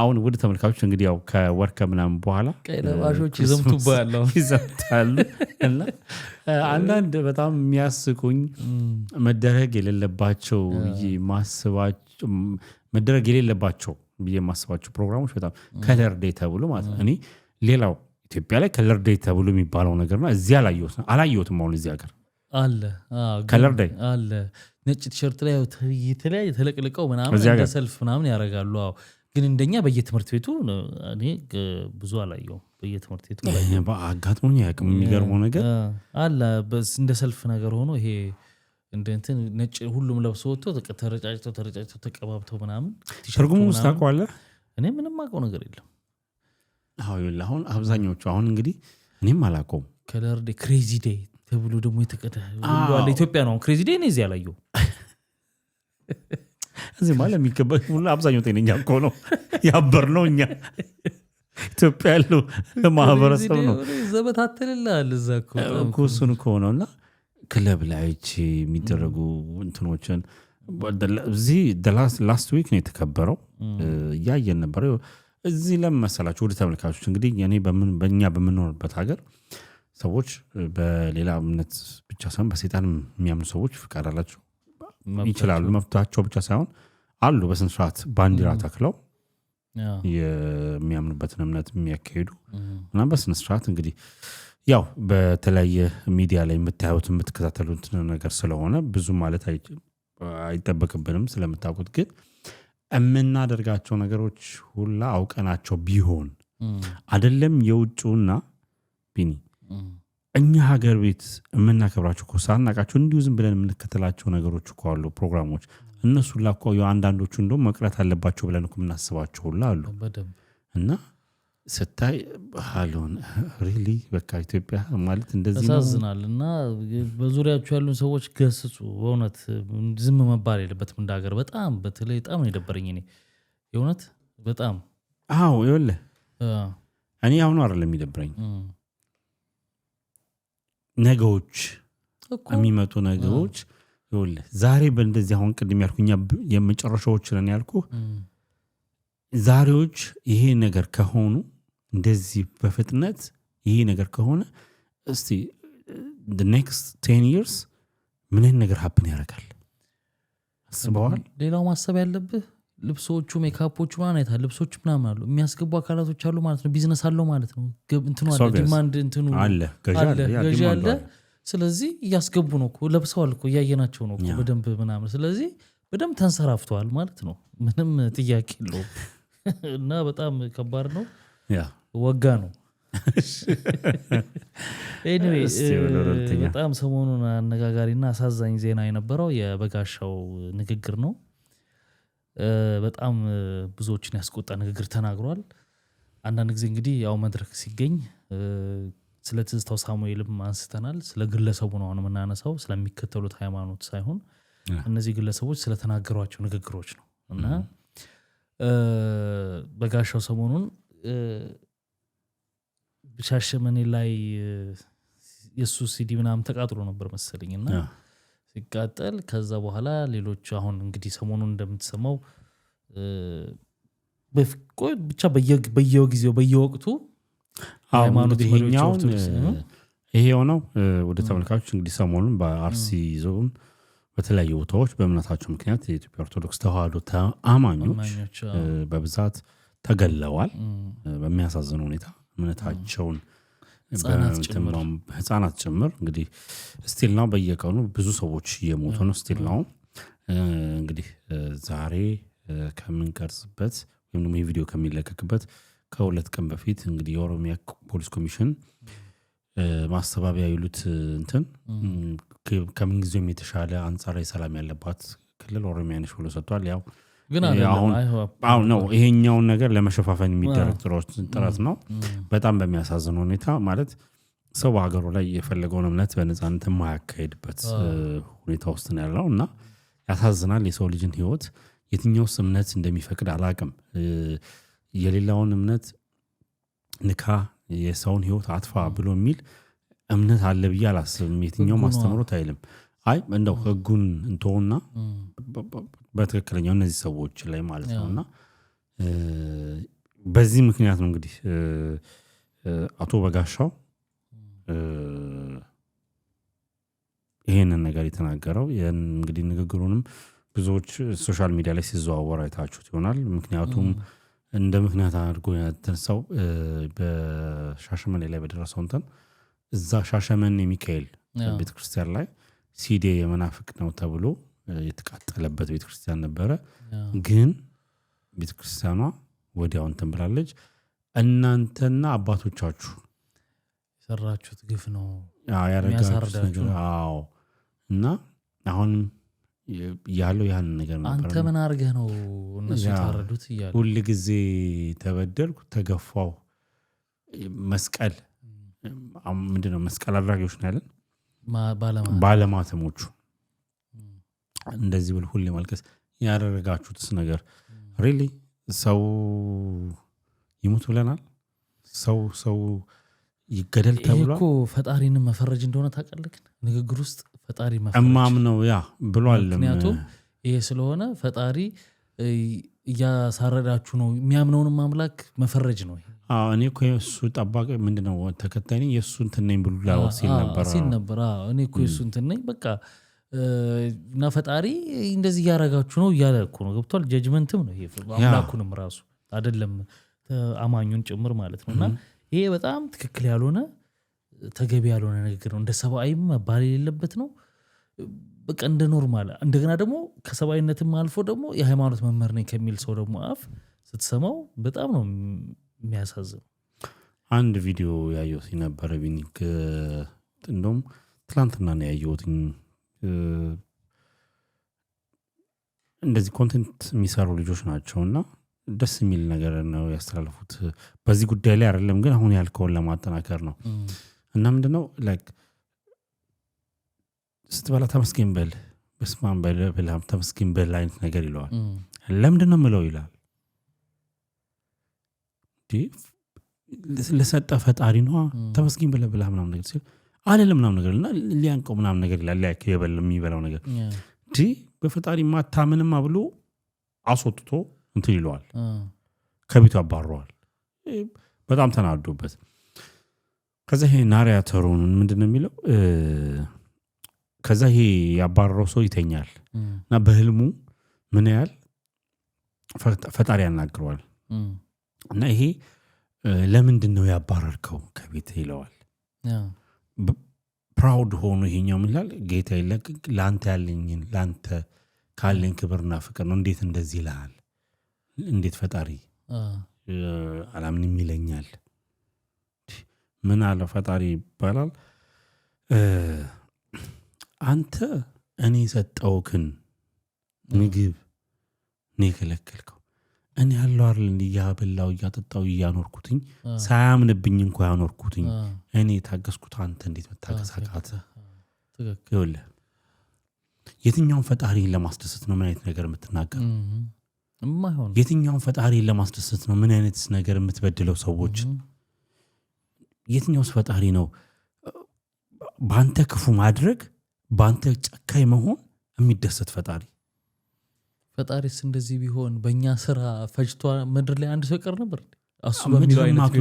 አሁን ወደ ተመልካቾች እንግዲህ ያው ከወርከ ምናምን በኋላ ቀይለባሾች ይዘምቱባሉ እና አንዳንድ በጣም የሚያስቁኝ መደረግ የሌለባቸው ማስባቸው መደረግ የሌለባቸው ብዬ ማስባቸው ፕሮግራሞች በጣም ከለር ዴይ ተብሎ ማለት ነው እኔ ሌላው ኢትዮጵያ ላይ ከለር ዴይ ተብሎ የሚባለው ነገርና እዚህ አላየሁትም አሁን እዚህ ሀገር አለ ከለር ዴይ አለ ነጭ ቲሸርት ላይ የተለያየ ተለቅልቀው ምናምን እንደ ሰልፍ ምናምን ያደርጋሉ ግን እንደኛ በየትምህርት ቤቱ እኔ ብዙ አላየው በየትምህርት ቤቱ አጋጥሞኝ ያቅም የሚገርመው ነገር አለ እንደ ሰልፍ ነገር ሆኖ ይሄ እንትን ነጭ ሁሉም ለብሶ ወጥቶ ተረጫጭተው ተቀባብተው ምናምን ትርጉሙን ታውቀዋለህ እኔ ምንም አውቀው ነገር የለም አሁን አብዛኞቹ አሁን እንግዲህ እኔም አላውቀውም ከለር ዴይ ክሬዚ ዴይ ተብሎ ደግሞ የተቀደ ሁሉ ኢትዮጵያ ነው ክሬዚ ዴይ ነው እዚህ ያላየው እዚህ ማለት የሚከበር ሁሉ አብዛኛው ጤነኛ እኮ ነው ያበርነው እኛ ኢትዮጵያ ያለው ማህበረሰብ ነው ዘበታተልላል እዛ እኮ እሱን እኮ ነውና ክለብ ላይ የሚደረጉ እንትኖችን እዚህ ላስት ዊክ ነው የተከበረው ያየን ነበር እዚህ ለመሰላችሁ ወደ ተመልካቾች እንግዲህ እኔ በእኛ በምንኖርበት ሀገር ሰዎች በሌላ እምነት ብቻ ሳይሆን በሰይጣን የሚያምኑ ሰዎች ፍቃድ አላቸው ይችላሉ መፍታቸው ብቻ ሳይሆን አሉ በስነ ስርዓት ባንዲራ ተክለው የሚያምኑበትን እምነት የሚያካሂዱ እና በስነ ስርዓት እንግዲህ ያው በተለያየ ሚዲያ ላይ የምታዩት የምትከታተሉት ነገር ስለሆነ ብዙ ማለት አይጠበቅብንም ስለምታውቁት ግን የምናደርጋቸው ነገሮች ሁላ አውቀናቸው ቢሆን አይደለም የውጭውና ቢኒ እኛ ሀገር ቤት የምናከብራቸው እኮ ሳናቃቸው እንዲሁ ዝም ብለን የምንከተላቸው ነገሮች እኮ አሉ ፕሮግራሞች እነሱ ላቆ አንዳንዶቹ እንደውም መቅረት አለባቸው ብለን እኮ የምናስባቸው ሁላ አሉ እና ስታይ ሃሎን ሪሊ በቃ ኢትዮጵያ ማለት እንደዚህ ነው ያሳዝናልና በዙሪያቸው ያሉን ሰዎች ገስጹ በእውነት ዝም መባል የለበትም እንደ ሀገር በጣም በተለይ በጣም ነው የደበረኝ እኔ የእውነት በጣም ይኸውልህ እኔ አሁን አይደለም የሚደብረኝ ነገሮች የሚመጡ ነገሮች ይኸውልህ ዛሬ በእንደዚህ አሁን ቅድም ያልኩኛ የመጨረሻዎች ነን ያልኩህ ዛሬዎች ይሄ ነገር ከሆኑ እንደዚህ በፍጥነት ይሄ ነገር ከሆነ እስቲ the next 10 years ምን አይነት ነገር happen ያደርጋል አስበዋል ሌላው ማሰብ ያለብህ ልብሶቹ ሜካፖቹ ምናምን አይታ ልብሶቹ ምናምን አሉ የሚያስገቡ አካላቶች አሉ ማለት ነው ቢዝነስ አለው ማለት ነው እንትኑ አለ ዲማንድ እንትኑ አለ ገዢ አለ ስለዚህ እያስገቡ ነው እኮ ለብሰዋል እኮ እያየናቸው ነው እኮ በደንብ ምናምን ስለዚህ በደንብ ተንሰራፍተዋል ማለት ነው ምንም ጥያቄ የለውም እና በጣም ከባድ ነው ወጋ ነው anyway በጣም ሰሞኑን አነጋጋሪና አሳዛኝ ዜና የነበረው የበጋሻው ንግግር ነው በጣም ብዙዎችን ያስቆጣ ንግግር ተናግሯል አንዳንድ ጊዜ እንግዲህ ያው መድረክ ሲገኝ ስለ ትዝታው ሳሙኤልም አንስተናል። ስለ ግለሰቡ ነው አሁን የምናነሳው፣ ስለሚከተሉት ሃይማኖት ሳይሆን እነዚህ ግለሰቦች ስለተናገሯቸው ንግግሮች ነው። እና በጋሻው ሰሞኑን ሻሸመኔ ላይ የሱ ሲዲ ምናምን ተቃጥሎ ነበር መሰለኝና ሲቃጠል ከዛ በኋላ ሌሎች አሁን እንግዲህ ሰሞኑን እንደምትሰማው ብቻ በየጊዜው በየወቅቱ ሃይማኖት ይሄ ሆነው ወደ ተመልካቾች እንግዲህ ሰሞኑን በአርሲ ዞን በተለያዩ ቦታዎች በእምነታቸው ምክንያት የኢትዮጵያ ኦርቶዶክስ ተዋሕዶ አማኞች በብዛት ተገለዋል። በሚያሳዝን ሁኔታ እምነታቸውን ህፃናት ጭምር እንግዲህ ስቲል ነው በየቀኑ ብዙ ሰዎች እየሞቱ ነው። ስቲል ነው እንግዲህ ዛሬ ከምንቀርጽበት ወይም ደግሞ የቪዲዮ ከሚለቀቅበት ከሁለት ቀን በፊት እንግዲህ የኦሮሚያ ፖሊስ ኮሚሽን ማስተባበያ ይሉት እንትን ከምን ጊዜም የተሻለ አንጻራዊ ሰላም ያለባት ክልል ኦሮሚያ ነች ብሎ ሰጥቷል። ያው ግን አሁን ነው ይሄኛውን ነገር ለመሸፋፈን የሚደረግ ጥረት ነው። በጣም በሚያሳዝን ሁኔታ ማለት ሰው በሀገሩ ላይ የፈለገውን እምነት በነፃነት የማያካሄድበት ሁኔታ ውስጥ ነው ያለው እና ያሳዝናል። የሰው ልጅን ህይወት የትኛውስ እምነት እንደሚፈቅድ አላቅም። የሌላውን እምነት ንካ የሰውን ህይወት አጥፋ ብሎ የሚል እምነት አለ ብዬ አላስብም። የትኛው ማስተምሮት አይልም። አይ እንደው ህጉን እንተውና በትክክለኛው እነዚህ ሰዎች ላይ ማለት ነውና በዚህ ምክንያት ነው እንግዲህ አቶ በጋሻው ይሄንን ነገር የተናገረው። እንግዲህ ንግግሩንም ብዙዎች ሶሻል ሚዲያ ላይ ሲዘዋወር አይታችሁት ይሆናል። ምክንያቱም እንደ ምክንያት አድርጎ የተነሳው በሻሸመኔ ላይ በደረሰው እንትን እዛ ሻሸመኔ ሚካኤል ቤተክርስቲያን ላይ ሲዲ የመናፍቅ ነው ተብሎ የተቃጠለበት ቤተክርስቲያን ነበረ። ግን ቤተክርስቲያኗ ወዲያው እንትን ብላለች። እናንተና አባቶቻችሁ ሰራችሁት ግፍ ነው ያረጋችሁት ነገር። አዎ እና አሁን ያለው ያን ነገር ነበር። አንተ ምን አርገህ ነው እነሱ ታረዱት ይያሉ ሁሉ ጊዜ ተበደልኩ ተገፋው መስቀል ምንድነው መስቀል አድራጊዎች ነው ያለን ባለማተሞቹ እንደዚህ ብለ ሁሉ ማልከስ ያደረጋችሁትስ ነገር ሪሊ ሰው ይሞት ብለናል። ሰው ይገደል ተብሏል እኮ ፈጣሪን መፈረጅ እንደሆነ ታውቃለህ። ንግግር ውስጥ ፈጣሪ መፈረጅ እማም ነው ያ ብሏል። ምክንያቱም ይሄ ስለሆነ ፈጣሪ እያሳረዳችሁ ነው የሚያምነውን አምላክ መፈረጅ ነው። እኔ እኮ የሱ ጠባቂ ምንድነው ተከታይ ነኝ የሱ እንትን ነኝ ብሎ ላው ሲል ነበር። እኔ እኮ የሱ እንትን ነኝ በቃ እና ፈጣሪ እንደዚህ ያረጋችሁ ነው እያለ እኮ ነው። ገብቷል። ጀጅመንትም ነው ይሄ አምላኩንም ራሱ አይደለም አማኙን ጭምር ማለት ነውና ይሄ በጣም ትክክል ያልሆነ ተገቢ ያልሆነ ነገር ነው። እንደ ሰብአዊም መባል የሌለበት ነው። በቃ እንደ ኖርማል እንደገና ደግሞ ከሰብአዊነትም አልፎ ደግሞ የሃይማኖት መምህር ነኝ ከሚል ሰው ደግሞ አፍ ስትሰማው በጣም ነው የሚያሳዝነው። አንድ ቪዲዮ ያየሁት ነበር ቢኒክ እንደውም ትላንትና ነው ያየሁት። እንደዚህ ኮንቴንት የሚሰሩ ልጆች ናቸውና ደስ የሚል ነገር ነው ያስተላልፉት። በዚህ ጉዳይ ላይ አይደለም ግን አሁን ያልከውን ለማጠናከር ነው። እና ምንድነው ላይክ ስትበላ ተመስገን በል በስማም በል ብለህ ተመስገን በል አይነት ነገር ይለዋል። ለምንድነው ምለው ይላል። ለሰጠ ፈጣሪ ነው ተመስገን በል ብለህ ምናምን ነገር ሲል አይደለም ምናምን ነገር እና ሊያንቀው ምናምን ነገር ይላል። ላይክ የሚበላው ነገር በፈጣሪ ማታምንም ብሎ አስወጥቶ እንትን ይለዋል። ከቤቱ አባረዋል። በጣም ተናዶበት ከዛ ይሄ ናሪያተሩን ምንድነው የሚለው ከዛ ይሄ ያባረረው ሰው ይተኛል እና በህልሙ ምን ያህል ፈጣሪ ያናግረዋል እና ይሄ ለምንድነው ያባረርከው ከቤት ይለዋል። ፕራውድ ሆኖ ይሄኛው ምን ይላል ጌታ ይለቅ ላንተ ያለኝን ላንተ ካለኝ ክብርና ፍቅር ነው እንዴት እንደዚህ ይላል እንዴት ፈጣሪ አላምንም ይለኛል። ምን አለ ፈጣሪ ይባላል አንተ እኔ ሰጠውክን ምግብ ነው የከለከልከው እኔ ያለው አይደል እንዲያበላው ያጠጣው ያኖርኩትኝ ሳያምንብኝ እንኳን ያኖርኩትኝ እኔ ታገስኩት አንተ እንዴት መታገሳካተ ይወለ የትኛውን ፈጣሪን ለማስደሰት ነው ምን አይነት ነገር የምትናገረው የማይሆን የትኛውን ፈጣሪን ለማስደሰት ነው ምን አይነት ነገር የምትበድለው ሰዎች የትኛውስ ፈጣሪ ነው ባንተ ክፉ ማድረግ ባንተ ጨካኝ መሆን የሚደሰት ፈጣሪስ እንደዚህ ቢሆን በእኛ ስራ ፈጅቷ ምድር ላይ አንድ ሰው ይቀር ነበር እሱ በሚለው አይነት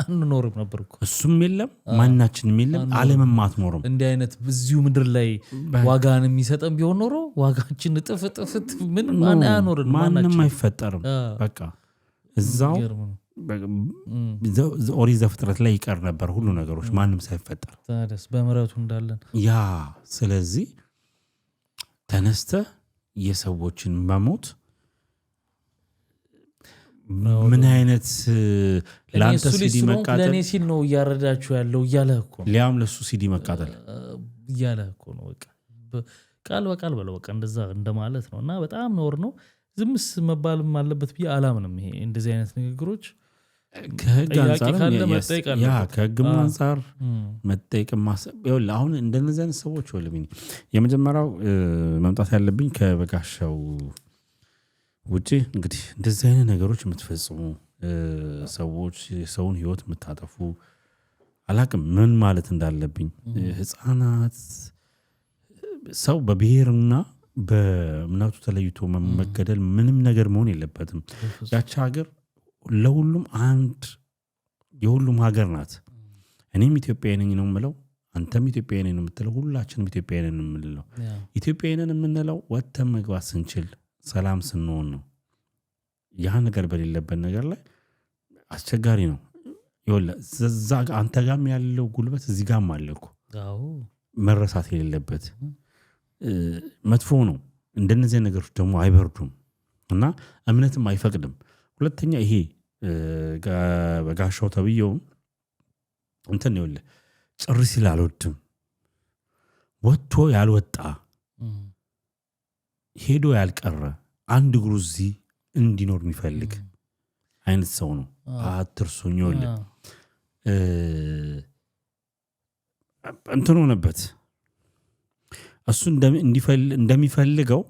አንኖርም ነበር እኮ እሱም የለም ማናችንም የለም ዓለምም አትኖርም እንዲህ አይነት በዚሁ ምድር ላይ ዋጋን የሚሰጠን ቢሆን ኖሮ ዋጋችን ጥፍ ምን ማን ያኖርን ማንንም አይፈጠርም በቃ እዛው ኦሪት ዘፍጥረት ላይ ይቀር ነበር ሁሉ ነገሮች ማንንም ሳይፈጠር ታዲያስ በመረቱ እንዳለን ያ ስለዚህ ተነስተ የሰዎችን መሞት ምን አይነት ላንተ ሲዲ መቃጠል ለኔ ሲል ነው ያረዳችሁ ያለው ያለ እኮ ሊያም ለሱ ሲዲ መቃጠል ያለ እኮ ነው በቃ ቃል በቃል በለው በቃ እንደዛ እንደማለት ነውና በጣም ኖር ነው ዝምስ መባልም አለበት ብዬ አላምንም ይሄ እንደዚህ አይነት ንግግሮች ከህግ አንፃር ያ ከህግም አንፃር መጠየቅም ማሰብ ይኸውልህ አሁን እንደነዚህ አይነት ሰዎች ወልብኝ የመጀመሪያው መምጣት ያለብኝ ከበጋሻው ውጪ እንግዲህ እንደዚህ አይነት ነገሮች የምትፈጽሙ ሰዎች የሰውን ህይወት የምታጠፉ አላቅም ምን ማለት እንዳለብኝ ህፃናት ሰው በብሔርና በእምነቱ ተለይቶ መገደል ምንም ነገር መሆን የለበትም ያቺ ሀገር ለሁሉም አንድ የሁሉም ሀገር ናት እኔም ኢትዮጵያዊ ነኝ ነው የምለው አንተም ኢትዮጵያዊ ነኝ ነው የምትለው ሁላችንም ኢትዮጵያዊ ነን የምንለው ኢትዮጵያዊ ነን የምንለው ወጥተን መግባት ስንችል ሰላም ስንሆን ነው ያ ነገር በሌለበት ነገር ላይ አስቸጋሪ ነው ይኸውልህ እዛ አንተ ጋርም ያለው ጉልበት እዚህ ጋርም አለ እኮ መረሳት የሌለበት መጥፎ ነው እንደነዚህ ነገሮች ደግሞ አይበርዱም እና እምነትም አይፈቅድም ሁለተኛ ይሄ በጋሻው ተብየው እንትን ይኸውልህ ጭር ሲል አልወድም ወጥቶ ያልወጣ ሄዶ ያልቀረ አንድ እግሩ እዚህ እንዲኖር የሚፈልግ አይነት ሰው ነው አትርሱኝ ይኸውልህ እንትን ሆነበት እሱ እንደሚፈልገው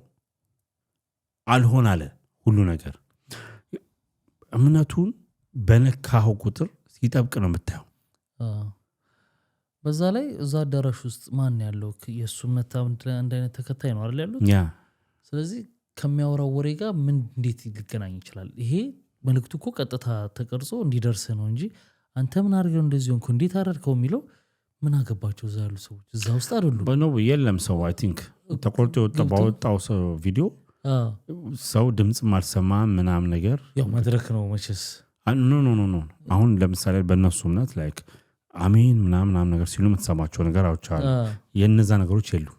አልሆን አለ ሁሉ ነገር እምነቱን በነካው ቁጥር ሲጠብቅ ነው የምታየው በዛ ላይ እዛ አዳራሽ ውስጥ ማን ያለው የሱ እምነት አንድ አይነት ተከታይ ነው አይደል ያሉት ያ ስለዚህ ከሚያወራው ወሬ ጋር ምን እንዴት ሊገናኝ ይችላል ይሄ መልእክቱ እኮ ቀጥታ ተቀርጾ እንዲደርስ ነው እንጂ አንተ ምን አድርገው እንደዚህ ሆንኩ እንዴት አደረከው የሚለው ምን አገባቸው እዛ ያሉ ሰዎች እዛ ውስጥ አይደሉም በነው የለም ሰው አይ ቲንክ ተቆርጦ ባወጣው ቪዲዮ ሰው ድምጽ ማልሰማ ምናም ነገር ያው መድረክ ነው መቼስ ኖ አሁን ለምሳሌ በእነሱ እምነት ላይክ አሜን ምናም ነገር ሲሉ የምትሰማቸው ነገር አውቻለ የነዛ ነገሮች የሉ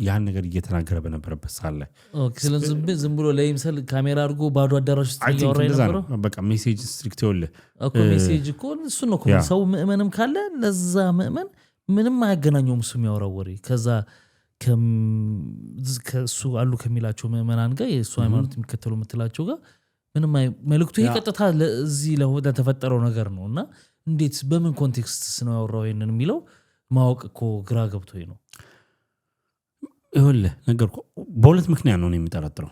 ያን ነገር እየተናገረ በነበረበት ሳለ ኦኬ ስለዚህ ዝም ብሎ ለይምሰል ካሜራ አድርጎ ባዶ አዳራሽ ውስጥ ያወራ የነበረው በቃ ሜሴጅ ስትሪክት ይወለ እኮ ሜሴጅ እኮ እሱ ነው እኮ ሰው ምእመንም ካለ ለዛ ምእመን ምንም አያገናኘውም እሱ የሚያወራው ወሬ ከዛ ከሱ አሉ ከሚላቸው ምእመናን ጋር የሱ ሃይማኖት የሚከተሉ የምትላቸው ጋር ምንም መልእክቱ ይቀጥታ ለዚህ ለተፈጠረው ነገር ነውና እንዴት በምን ኮንቴክስት ነው ያወራው ይሄንን የሚለው ማወቅ እኮ ግራ ገብቶኝ ነው ይኸውልህ ነገርኩ በሁለት ምክንያት ነው የሚጠረጥረው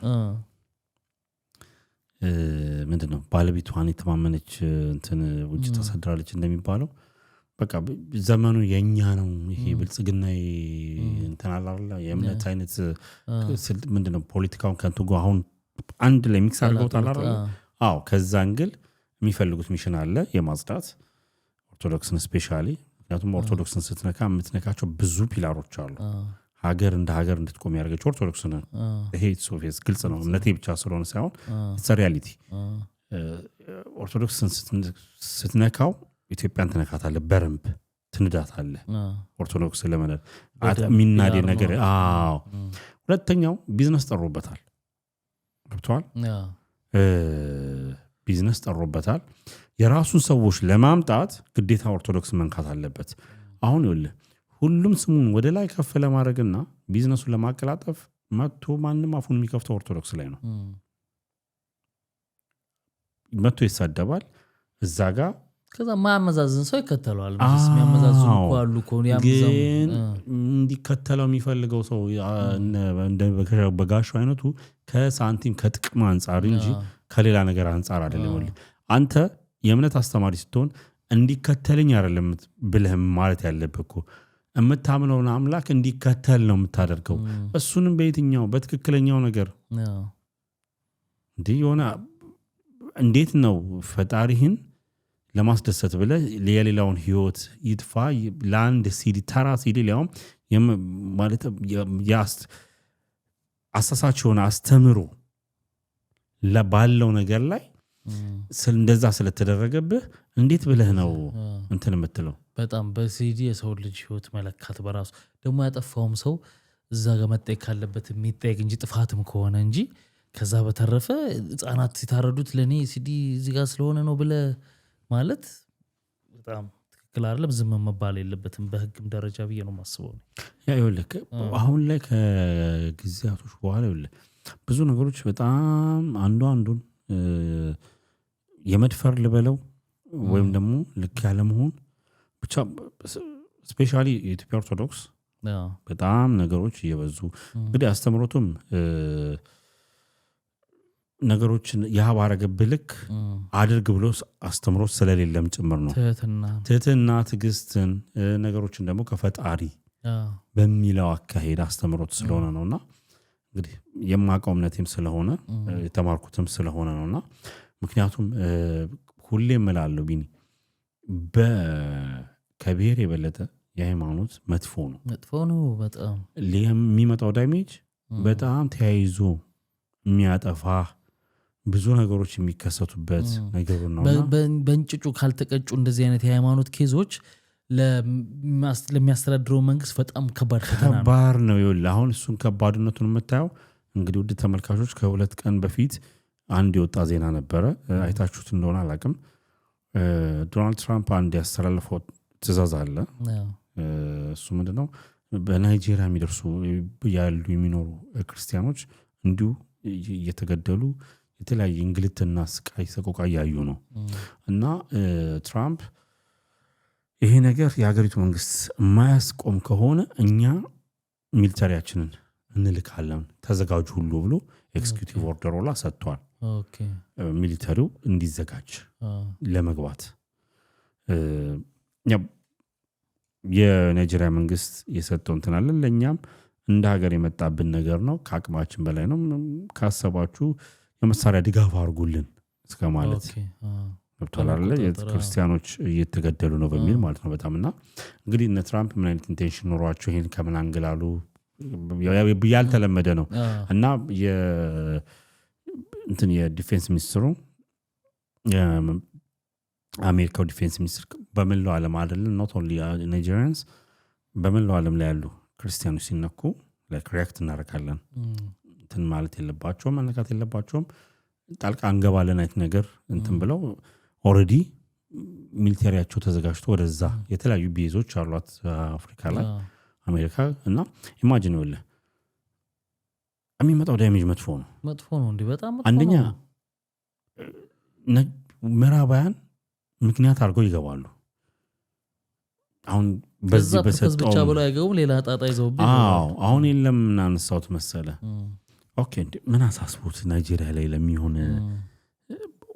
ምንድነው ባለቤቷን የተማመነች እንትን ውጭ ተሰድራለች እንደሚባለው በቃ ዘመኑ የኛ ነው ይሄ ብልጽግና እንትን አላላ የእምነት አይነት ምንድነው ፖለቲካውን ከንቱ ጋር አሁን አንድ ላይ ሚክስ አድርገውት አላራ አዎ ከዛ አንግል የሚፈልጉት ሚሽን አለ የማጽዳት ኦርቶዶክስን ስፔሻሊ ምክንያቱም ኦርቶዶክስን ስትነካ የምትነካቸው ብዙ ፒላሮች አሉ ሀገር እንደ ሀገር እንድትቆም ያደርገች ኦርቶዶክስ ነው ይሄ ሶፊስ ግልጽ ነው እምነቴ ብቻ ስለሆነ ሳይሆን ኢትስ ሪያሊቲ ኦርቶዶክስን ስትነካው ኢትዮጵያን ትነካታለህ በረምብ ትንዳታለህ ኦርቶዶክስ ለማለት ሚናዴ ነገር አዎ ሁለተኛው ቢዝነስ ጠሮበታል ገብቷል ቢዝነስ ጠሮበታል የራሱን ሰዎች ለማምጣት ግዴታ ኦርቶዶክስ መንካት አለበት አሁን ይኸውልህ ሁሉም ስሙን ወደ ላይ ከፍ ለማድረግና ቢዝነሱን ለማቀላጠፍ መጥቶ ማንንም አፉን የሚከፍተው ኦርቶዶክስ ላይ ነው መጥቶ ይሳደባል እዛ ጋር ከዛ ማያመዛዝን ሰው ይከተለዋል ማለት የሚያመዛዝኑ እኮ አሉ እኮ ግን እንዲከተለው የሚፈልገው ሰው እንደ በጋሻው አይነቱ ከሳንቲም ከጥቅም አንጻር እንጂ ከሌላ ነገር አንጻር አይደለም አንተ የእምነት አስተማሪ ስትሆን እንዲከተልኝ አይደለም ብለህም ማለት ያለብህ እኮ የምታምነውን አምላክ እንዲከተል ነው የምታደርገው እሱንም በየትኛው በትክክለኛው ነገር እንዴ የሆነ እንዴት ነው ፈጣሪህን ለማስደሰት ብለህ የሌላውን ህይወት ይጥፋ ለአንድ ሲዲ ተራ ሲዲ ሊያውም ማለት አሳሳቸውን አስተምሮ ለባለው ነገር ላይ እንደዛ ስለተደረገበት እንዴት ብለህ ነው እንትን የምትለው በጣም በሲዲ የሰው ልጅ ህይወት መለካት በራሱ ደግሞ ያጠፋውም ሰው እዛ ጋር መጠየቅ ካለበት የሚጠየቅ እንጂ ጥፋትም ከሆነ እንጂ ከዛ በተረፈ ህፃናት ሲታረዱት ለኔ ሲዲ እዚህ ጋር ስለሆነ ነው ብለህ ማለት በጣም ትክክል አይደለም ዝም መባል የለበትም በህግም ደረጃ ብዬ ነው ማስበው ያ ይኸውልህ አሁን ላይ ከጊዜያቶች በኋላ ይኸውልህ ብዙ ነገሮች በጣም አንዱን የመድፈር ልበለው ወይም ደግሞ ልክ ያለ መሆን ብቻ ስፔሻሊ የኢትዮጵያ ኦርቶዶክስ በጣም ነገሮች እየበዙ እንግዲህ አስተምሮቱም ነገሮችን ያባረገብህ ልክ አድርግ ብሎ አስተምሮት ስለሌለም ጭምር ነው ትህትና ትዕግስትን ነገሮችን ደግሞ ከፈጣሪ በሚለው አካሄድ አስተምሮት ስለሆነ ነውና እንግዲህ የማውቀው እምነቴም ስለሆነ የተማርኩትም ስለሆነ ነውና ምክንያቱም ሁሌም እላለሁ ቢኒ ከብሔር የበለጠ የሃይማኖት መጥፎ ነው በጣም የሚመጣው ዳሜጅ በጣም ተያይዞ የሚያጠፋ ብዙ ነገሮች የሚከሰቱበት ነገር ነው በእንጭጩ ካልተቀጩ እንደዚህ አይነት የሃይማኖት ኬዞች ለሚያስተዳድረው መንግስት በጣም ከባድ ፈተና ነው ከባድ ነው ይኸውልህ አሁን እሱን ከባድነቱን የምታየው እንግዲህ ውድ ተመልካቾች ከሁለት ቀን በፊት አንድ የወጣ ዜና ነበረ አይታችሁት እንደሆነ አላውቅም ዶናልድ ትራምፕ አንድ ያስተላለፈው ትእዛዝ አለ እሱ ምንድነው በናይጄሪያ የሚደርሱ ያሉ የሚኖሩ ክርስቲያኖች እንዲሁ እየተገደሉ የተለያየ እንግልትና ስቃይ ሰቆቃ ያዩ ነው እና ትራምፕ ይሄ ነገር የሀገሪቱ መንግስት የማያስቆም ከሆነ እኛ ሚሊተሪያችንን እንልካለን ተዘጋጁ ሁሉ ብሎ ኤክስኪዩቲቭ ኦርደር ወላ ሰጥቷል ሚሊተሪው እንዲዘጋጅ ለመግባት የናይጄሪያ መንግስት የሰጠው እንትን አለ ለኛም እንደ ሀገር የመጣብን ነገር ነው ከአቅማችን በላይ ነው ካሰባችሁ የመሳሪያ ድጋፍ አድርጉልን እስከ ማለት ተላለ የክርስቲያኖች እየተገደሉ ነው በሚል ማለት ነው በጣምና እንግዲህ እነ ትራምፕ ምን አይነት ኢንቴንሽን ኖሯቸው ይሄን ከምን አንግላሉ ያልተለመደ ነው እና እንትን የዲፌንስ ሚኒስትሩ የአሜሪካው ዲፌንስ ሚኒስትር በመላው ዓለም አይደለም not only Nigerians በመላው ዓለም ላይ ያሉ ክርስቲያኖች ሲነኩ ሪአክት እናደርጋለን እንትን ማለት የለባቸውም መነካት የለባቸውም ጣልቃ አንገባለን አይነት ነገር እንትን ብለው ኦሬዲ ሚሊተሪያቸው ተዘጋጅቶ ወደዛ የተለያዩ ቤዞች አሏት አፍሪካ ላይ አሜሪካ እና ኢማጂን ይወለ የሚመጣው ዳሜጅ መጥፎ ነው እንዴ በጣም አንደኛ ምዕራባውያን ምክንያት አድርገው ይገባሉ አሁን በዚህ በሰጠው ብቻ ብለው አይገቡም ሌላ ጣጣ ይዘውብኝ አሁን የለም እናንሳውት መሰለ ኦኬ ምን አሳስቦት ናይጄሪያ ላይ ለሚሆን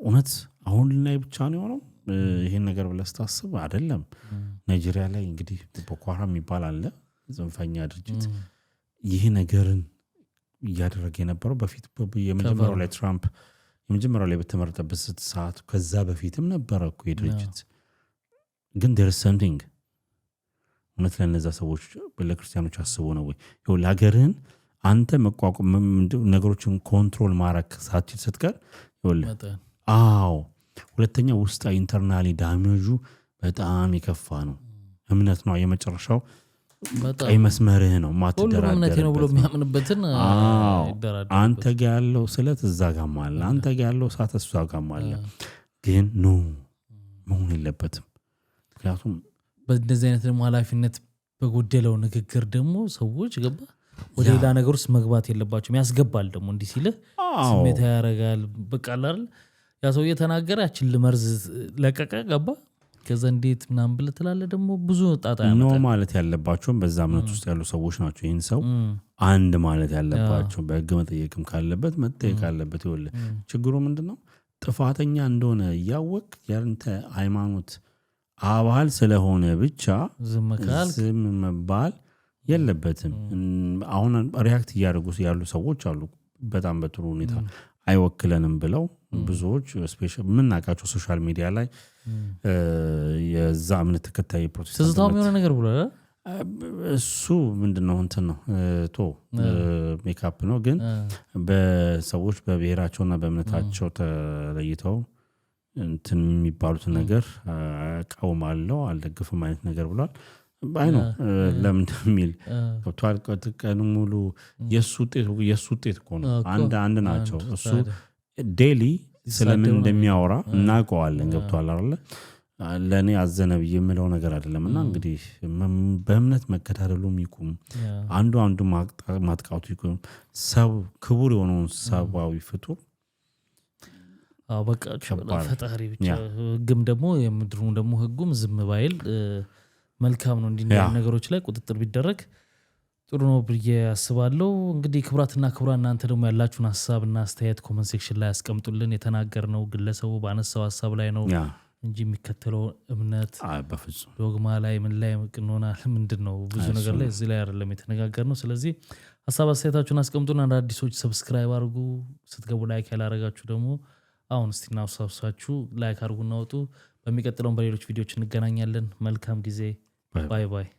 እውነት አሁን ላይ ብቻ ነው የሆነው ይሄን ነገር ብለህ ስታስብ አይደለም ናይጄሪያ ላይ እንግዲህ ቦኮ ሃራም የሚባል አለ ዘንፈኛ ድርጅት ይሄ ነገርን እያደረገ የነበረው በፊት የመጀመሪያው ላይ ትራምፕ የመጀመሪያው ላይ በተመረጠበት ሰዓት ከዛ በፊትም ነበረ እኮ የድርጅት ግን there is something እውነት ለነዛ ሰዎች ለክርስቲያኖች አስቦ ነው ወይ ይኸው ለሀገርህን አንተ መቋቋም ነገሮችን ኮንትሮል ማድረግ ሳትችል ስትቀር ይኸውልህ ሁለተኛ ውስጥ ኢንተርናሊ ዳሜጁ በጣም የከፋ ነው እምነት ነው የመጨረሻው ቀይ መስመርህ ነው ማትደራደር ነው ብሎ የሚያምንበትን አንተ ጋር ያለው ስለት እዛ ጋር አለ አንተ ጋር ያለው ሳት እሷ ጋር አለ ግን ነው መሆን የለበትም ምክንያቱም በእንደዚህ አይነት ደግሞ ኃላፊነት በጎደለው ንግግር ደግሞ ሰዎች ገባ ወደ ሌላ ነገር ውስጥ መግባት የለባቸውም ያስገባል ደግሞ እንዲህ ሲልህ ስሜት ያረጋል በቃ አይደል ያ ሰው የተናገረ ያችን ልመርዝ ለቀቀ ገባ ከዛ እንዴት ምናምን ብለህ ትላለህ ደግሞ ብዙ ጣጣ ያመጣል ኖ ማለት ያለባቸውም በዛ እምነት ውስጥ ያሉ ሰዎች ናቸው ይህን ሰው አንድ ማለት ያለባቸው በህግ መጠየቅም ካለበት መጠየቅ አለበት ይወለ ችግሩ ምንድነው ጥፋተኛ እንደሆነ ያወቅ ያንተ ሃይማኖት አባል ስለሆነ ብቻ ዝም መባል የለበትም አሁን ሪአክት ያደርጉ ያሉ ሰዎች አሉ በጣም በጥሩ ሁኔታ አይወክለንም ብለው ብዙዎች ስፔሻሊ ምናቃቸው ሶሻል ሚዲያ ላይ የዛ እምነት ተከታይ ፕሮቴስታንት ተዝታው የሆነ ነገር ብሏል እሱ ምንድነው እንትን ነው ሜካፕ ነው ግን በሰዎች በብሔራቸውና በእምነታቸው ተለይተው እንትን የሚባሉት ነገር አቃውማለሁ አልደግፍም አይነት ነገር ብሏል ባይ ነው ለምን እንደሚል ወጥቷል ቀን ሙሉ የሱ ውጤት እኮ ነው አንድ ናቸው እሱ ዴሊ ስለምን እንደሚያወራ እናውቀዋለን ገብቷል አይደል ለኔ አዘነብ የምለው ነገር አይደለምና እንግዲህ በእምነት መከታተሉም ይቁም አንዱ ማጥቃቱ ይቁም ሰው ክቡር የሆነውን ሰብአዊ ፍጡር በቃ ፈጣሪ ብቻ ህግም ደግሞ የምድሩም ደግሞ ህጉም ዝም ባይል መልካም ነው እንዲህ ነገሮች ላይ ቁጥጥር ቢደረግ ጥሩ ነው ብዬ አስባለሁ እንግዲህ ክብራትና ክብራን እናንተ ደግሞ ያላችሁን ሐሳብና አስተያየት ኮሜንት ሴክሽን ላይ አስቀምጡልን የተናገርነው ግለሰቡ ባነሳው ሐሳብ ላይ ነው እንጂ የሚከተለው እምነት በፍጹም ዶግማ ላይ ምን ላይ ምንሆናል ምንድነው ብዙ ነገር ላይ እዚህ ላይ አይደለም የተነጋገርነው ስለዚህ ሐሳብ አስተያየታችሁን አስቀምጡና አዳዲሶች ሰብስክራይብ አድርጉ ስትገቡ ላይክ ያላረጋችሁ ደግሞ አሁን እስቲ እናውሳችሁ ላይክ አድርጉና ወጡ በሚቀጥለው በሌሎች ቪዲዮዎች እንገናኛለን መልካም ጊዜ ባይ ባይ